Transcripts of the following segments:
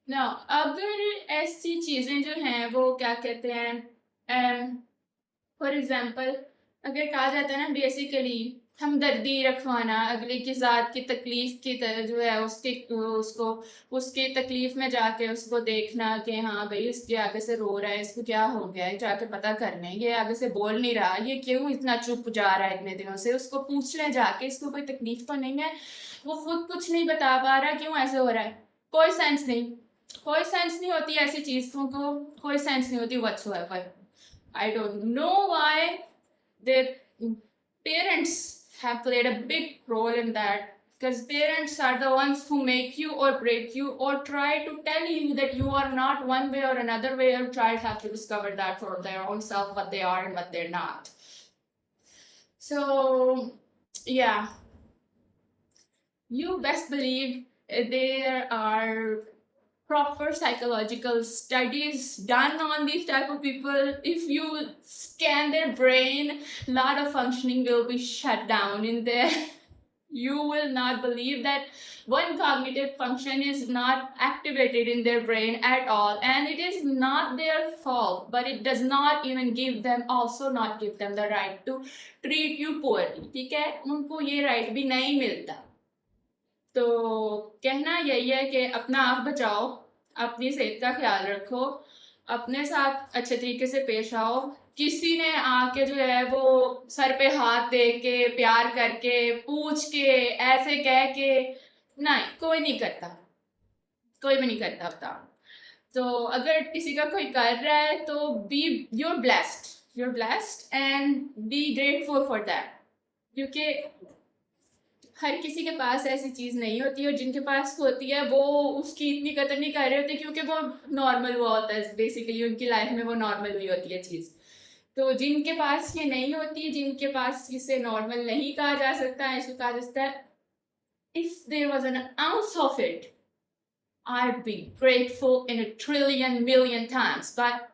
ना अगर ऐसी चीज़ें जो हैं वो क्या कहते हैं, फॉर एग्जांपल अगर कहा जाता है ना बेसिकली हमदर्दी रखवाना अगले की ज़ात की तकलीफ की तरह जो है उसके उसको उसकी तकलीफ में जाके उसको देखना कि हाँ भाई इसके आगे से रो रहा है, इसको क्या हो गया है, जाके पता करने, ये आगे से बोल नहीं रहा, ये क्यों इतना चुप जा रहा है इतने दिनों से, उसको पूछ लें जाके इसको कोई तकलीफ तो नहीं है, वो खुद कुछ नहीं बता पा रहा क्यों ऐसे हो रहा है। कोई सेंस नहीं, कोई सेंस नहीं होती ऐसी चीज़ों को, कोई सेंस नहीं होती whatsoever. I don't know why their parents have played a big role in that, because parents are the ones who make you or break you or try to tell you that you are not one way or another way. Your child have to discover that for their own self, what they are and what they're not. So yeah, you best believe there are proper psychological studies done on these type of people. If you scan their brain, a lot of functioning will be shut down in there. You will not believe that one cognitive function is not activated in their brain at all, and it is not their fault, but it does not even give them, also not give them the right to treat you poorly. ठीक है, उनको ये right भी नहीं मिलता। तो कहना यही है कि अपना आप बचाओ, अपनी सेहत का ख्याल रखो, अपने साथ अच्छे तरीके से पेश आओ। किसी ने आके जो है वो सर पे हाथ दे के प्यार करके पूछ के ऐसे कह के नहीं, कोई नहीं करता, कोई भी नहीं करता अपना। तो अगर किसी का कोई कर रहा है तो B you're blessed and be grateful for that, क्योंकि हर किसी के पास ऐसी चीज़ नहीं होती, और जिनके पास होती है वो उसकी इतनी कदर नहीं कर रहे होते क्योंकि वो नॉर्मल हुआ होता है, बेसिकली उनकी लाइफ में वो नॉर्मल हुई होती है चीज़। तो जिनके पास ये नहीं होती, जिनके पास इसे नॉर्मल नहीं कहा जा सकता है, इसको कहा जा सकता है if there was an ounce of it I'd be grateful in a trillion million times, but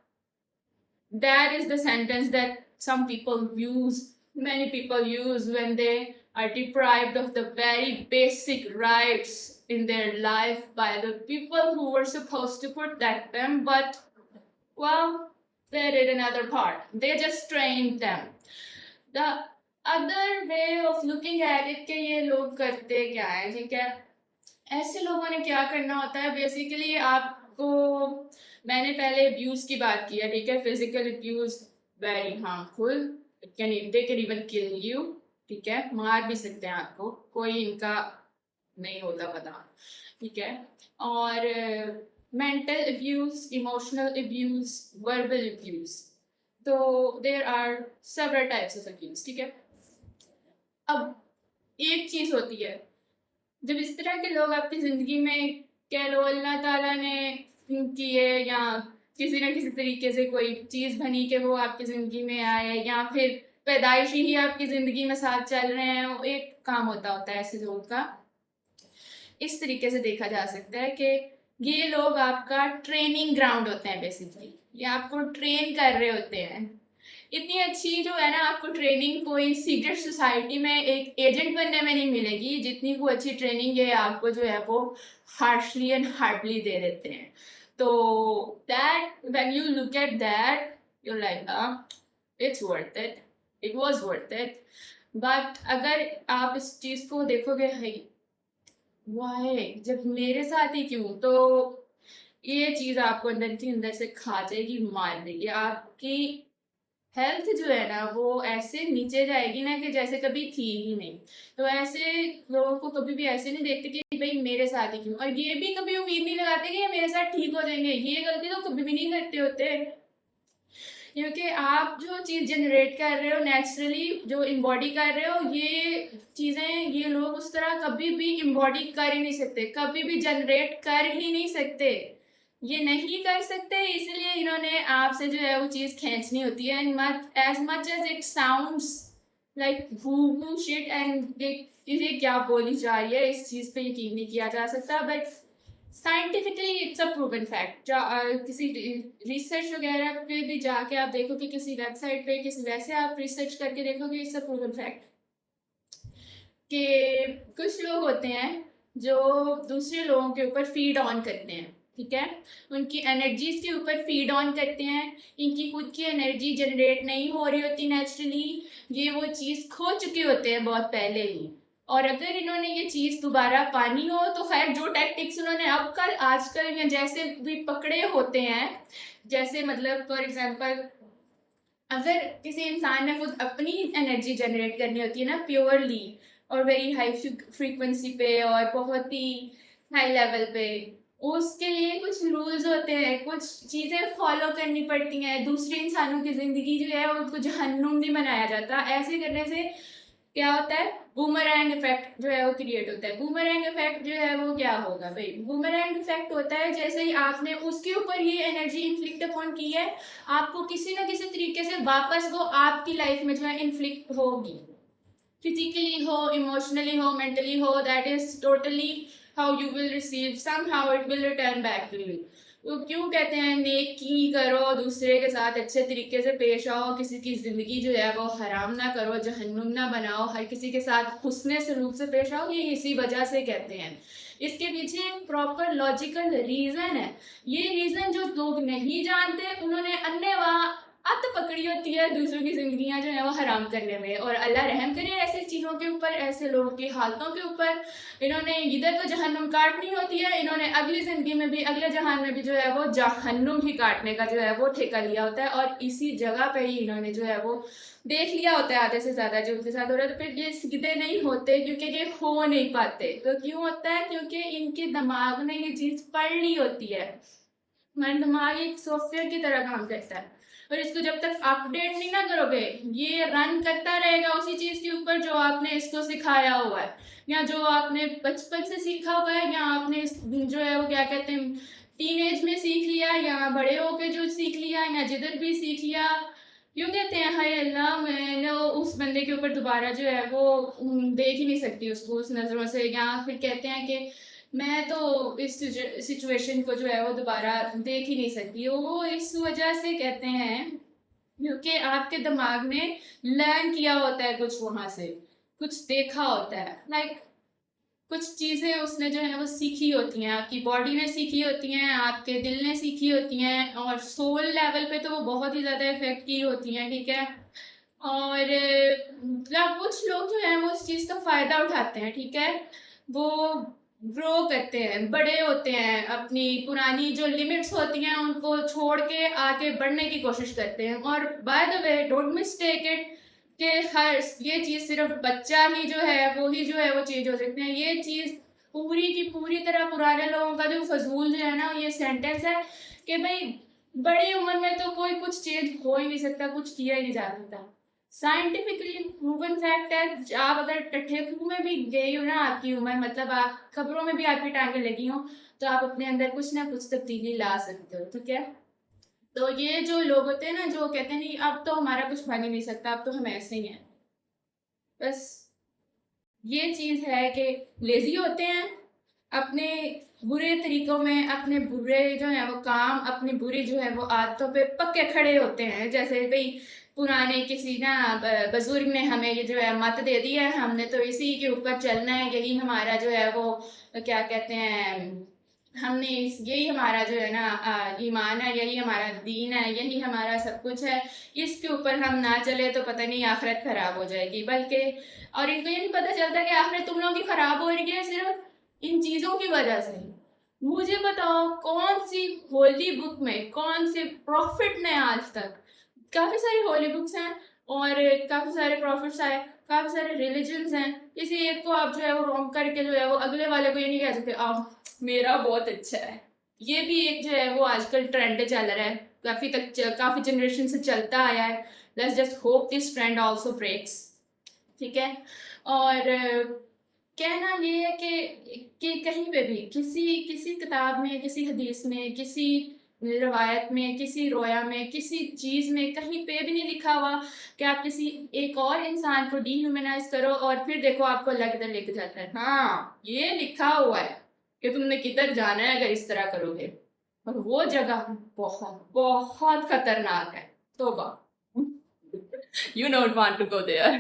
that is the sentence that some people use, many people use when they are deprived of the very basic rights in their life by the people who were supposed to protect them, but well, they did another part. They just trained them. The other way of looking at it कि ये लोग करते क्या है, ठीक है, ऐसे लोगों ने क्या करना होता है बेसिकली आपको, मैंने पहले अब्यूज की बात की है, ठीक है, physical abuse very harmful, they can even kill you, ठीक है, मार भी सकते हैं आपको, कोई इनका नहीं होता पता, ठीक है। और mental abuse, emotional abuse, verbal abuse, तो there are several types of abuse, ठीक है। अब एक चीज होती है जब इस तरह के लोग आपकी ज़िंदगी में, कह लो अल्लाह ताला ने किए, या किसी न किसी तरीके से कोई चीज़ बनी कि वो आपकी ज़िंदगी में आए, या फिर पैदाइशी ही आपकी ज़िंदगी में साथ चल रहे हैं, वो एक काम होता है ऐसे लोगों का। इस तरीके से देखा जा सकता है कि ये लोग आपका ट्रेनिंग ग्राउंड होते हैं बेसिकली, ये आपको ट्रेन कर रहे होते हैं। इतनी अच्छी जो है ना आपको ट्रेनिंग कोई सीक्रेट सोसाइटी में एक एजेंट बनने में नहीं मिलेगी, जितनी वो अच्छी ट्रेनिंग है आपको जो है वो हार्शली एंड हार्डली दे देते हैं। तो that when you look at that you like it's worth it, it was worth it. But अगर आप इस चीज़ को देखोगे है वाई जब मेरे साथ ही क्यों, तो ये चीज़ आपको अंदर ही अंदर से खा जाएगी, मार देगी, आपकी हेल्थ जो है ना वो ऐसे नीचे जाएगी ना कि जैसे कभी थी ही नहीं। तो ऐसे लोगों को कभी भी ऐसे नहीं देखते कि भाई मेरे साथ ही क्यों, और ये भी कभी उम्मीद नहीं लगाते कि ये मेरे साथ ठीक हो जाएंगे, ये गलती तो कभी भी नहीं करते होते, क्योंकि आप जो चीज़ जनरेट कर रहे हो नेचुरली, जो इम्बॉडी कर रहे हो, ये चीज़ें ये लोग उस तरह कभी भी इम्बॉडी कर ही नहीं सकते, कभी भी जनरेट कर ही नहीं सकते, ये नहीं कर सकते, इसलिए इन्होंने आपसे जो है वो चीज़ खींचनी होती है। As much as it sounds like woo shit and इसे क्या बोली जा रही है, इस चीज़ पे यकीन नहीं किया जा सकता, but scientifically it's a proven fact. किसी रिसर्च वगैरह पे भी जाके आप देखोगे, किसी वेबसाइट पे, किसी वैसे आप रिसर्च करके देखोगे, इट्स अ प्रूवन फैक्ट कि कुछ लोग होते हैं जो दूसरे लोगों के ऊपर फीड ऑन करते हैं, ठीक है, उनकी एनर्जीज के ऊपर फीड ऑन करते हैं, इनकी खुद की एनर्जी जनरेट नहीं हो रही होती नेचुरली, ये वो चीज़ खो चुके होते हैं बहुत पहले ही। और अगर इन्होंने ये चीज़ दोबारा पानी हो तो खैर जो टैक्टिक्स उन्होंने अब कल आजकल या जैसे भी पकड़े होते हैं, जैसे मतलब फॉर एग्जांपल अगर किसी इंसान ने खुद अपनी एनर्जी जनरेट करनी होती है ना प्योरली और वेरी हाई फ्रीक्वेंसी पे और बहुत ही हाई लेवल पे, उसके लिए कुछ रूल्स होते हैं, कुछ चीज़ें फॉलो करनी पड़ती हैं। दूसरे इंसानों की ज़िंदगी जो है उनको जहन्नुम नहीं बनाया जाता। ऐसे करने से क्या होता है, बूमरैंग इफेक्ट जो है वो क्रिएट होता है। बूमरैंग इफेक्ट जो है वो क्या होगा भाई, बूमरैंग इफेक्ट होता है जैसे ही आपने उसके ऊपर ये एनर्जी इन्फ्लिक्ट अपॉन की है, आपको किसी ना किसी तरीके से वापस वो आपकी लाइफ में जो है इन्फ्लिक्ट होगी, फिजिकली हो, इमोशनली हो, मेंटली हो, that is totally how you will receive, somehow it will return back to you. तो क्यों कहते हैं नेकी करो, दूसरे के साथ अच्छे तरीके से पेश आओ, किसी की ज़िंदगी जो है वो हराम ना करो, जहन्नुम ना बनाओ, हर किसी के साथ हुस्ने सलूक से पेश आओ, ये इसी वजह से कहते हैं। इसके पीछे एक प्रॉपर लॉजिकल रीज़न है। ये रीज़न जो लोग नहीं जानते उन्होंने अन्यवाह अत पकड़ी होती है दूसरों की जिंदगियां जो है वो हराम करने में। और अल्लाह रहम करे ऐसे चीज़ों के ऊपर, ऐसे लोगों की हालतों के ऊपर। इन्होंने इधर तो जहन्नुम काटनी होती है, इन्होंने अगली ज़िंदगी में भी, अगले जहान में भी जो है वो जहन्नुम ही काटने का जो है वो ठेका लिया होता है। और इसी जगह पे ही इन्होंने जो है वो देख लिया होता है आधे से ज़्यादा जो उनके साथ हो रहा है। तो फिर ये सीधे नहीं होते क्योंकि ये हो नहीं पाते। तो क्यों होता है, क्योंकि इनके दिमाग ने ये चीज़ पढ़ ली होती है। हमारा दिमाग एक सॉफ्टवेयर की तरह काम करता है और इसको जब तक अपडेट नहीं ना करोगे ये रन करता रहेगा उसी चीज़ के ऊपर जो आपने इसको सिखाया हुआ है, या जो आपने बचपन से सीखा हुआ है, या आपने जो है वो क्या कहते हैं टीनेज में सीख लिया, या बड़े होके जो सीख लिया, या जिधर भी सीख लिया। यूँ कहते हैं हाय अल्लाह, मैं उस बंदे के ऊपर दोबारा जो है वो देख ही नहीं सकती उसको उस नज़रों से। या फिर कहते हैं कि मैं तो इस सिचुएशन को जो है वो दोबारा देख ही नहीं सकती। वो इस वजह से कहते हैं क्योंकि आपके दिमाग ने लर्न किया होता है कुछ वहाँ से, कुछ देखा होता है, लाइक कुछ चीज़ें उसने जो है वो सीखी होती हैं, आपकी बॉडी ने सीखी होती हैं, आपके दिल ने सीखी होती हैं, और सोल लेवल पे तो वो बहुत ही ज़्यादा इफेक्ट की होती हैं, ठीक है। और मतलब कुछ लोग जो हैं वो उस चीज़ का फ़ायदा उठाते हैं, ठीक है। वो ग्रो करते हैं, बड़े होते हैं, अपनी पुरानी जो लिमिट्स होती हैं उनको छोड़ के आगे बढ़ने की कोशिश करते हैं। और by the way don't mistake it कि हर ये चीज़ सिर्फ बच्चा ही जो है वो ही जो है वो चीज़ हो सकती है। ये चीज़ पूरी की पूरी तरह पुराने लोगों का जो फजूल जो है ना ये सेंटेंस है कि भाई बड़ी उम्र में तो कोई कुछ चेंज हो ही नहीं सकता, कुछ किया ही नहीं जा सकता। साइंटिफिकली प्रूवन फैक्ट है। आप अगर टट्ठे खूह में भी गई हो ना, आपकी उम्र मतलब आप खबरों में भी आपकी टांगें लगी हो, तो आप अपने अंदर कुछ ना कुछ तब्दीली ला सकते हो, ठीक है। तो ये जो लोग होते हैं ना जो कहते हैं नहीं अब तो हमारा कुछ बन ही नहीं सकता, अब तो हम ऐसे ही हैं, बस ये चीज़ है कि लेजी होते हैं, अपने बुरे तरीकों में, अपने बुरे जो है वो काम, अपनी बुरी जो है वो आदतों पे पक्के खड़े होते हैं। जैसे भाई पुराने किसी ना बुजुर्ग ने हमें ये जो है मत दे दी है, हमने तो इसी के ऊपर चलना है, यही हमारा जो है वो क्या कहते हैं, हमने इस यही हमारा जो है ना ईमान है, यही हमारा दीन है, यही हमारा सब कुछ है, इसके ऊपर हम ना चले तो पता नहीं आखिरत खराब हो जाएगी। बल्कि और इनको ये नहीं पता चलता कि आखिरत तुम लोगों की खराब हो रही है सिर्फ इन चीज़ों की वजह से। मुझे बताओ कौन सी होली बुक में, कौन से प्रॉफिट ने आज तक, काफ़ी सारी होली बुक्स हैं और काफ़ी सारे प्रॉफिट्स आए, काफ़ी सारे रिलीजन्स हैं, किसी एक को आप जो है वो रॉन्ग करके जो है वो अगले वाले को ये नहीं कह सकते आप मेरा बहुत अच्छा है। ये भी एक जो है वो आजकल ट्रेंड चल रहा है, काफ़ी जनरेशन से चलता आया है। Let's just hope this trend also breaks, ठीक है। और कहना ये है कि कहीं पे भी किसी किसी किताब में, किसी हदीस में, किसी रवायत में, किसी रोया में, किसी चीज़ में कहीं पे भी नहीं लिखा हुआ कि आप किसी एक और इंसान को डीह्यूमनाइज करो और फिर देखो आपको अल्लाह किधर लेके जाता है। हाँ ये लिखा हुआ है कि तुमने किधर जाना है अगर इस तरह करोगे, और वो जगह बहुत बहुत खतरनाक है। तौबा, you don't want to go there.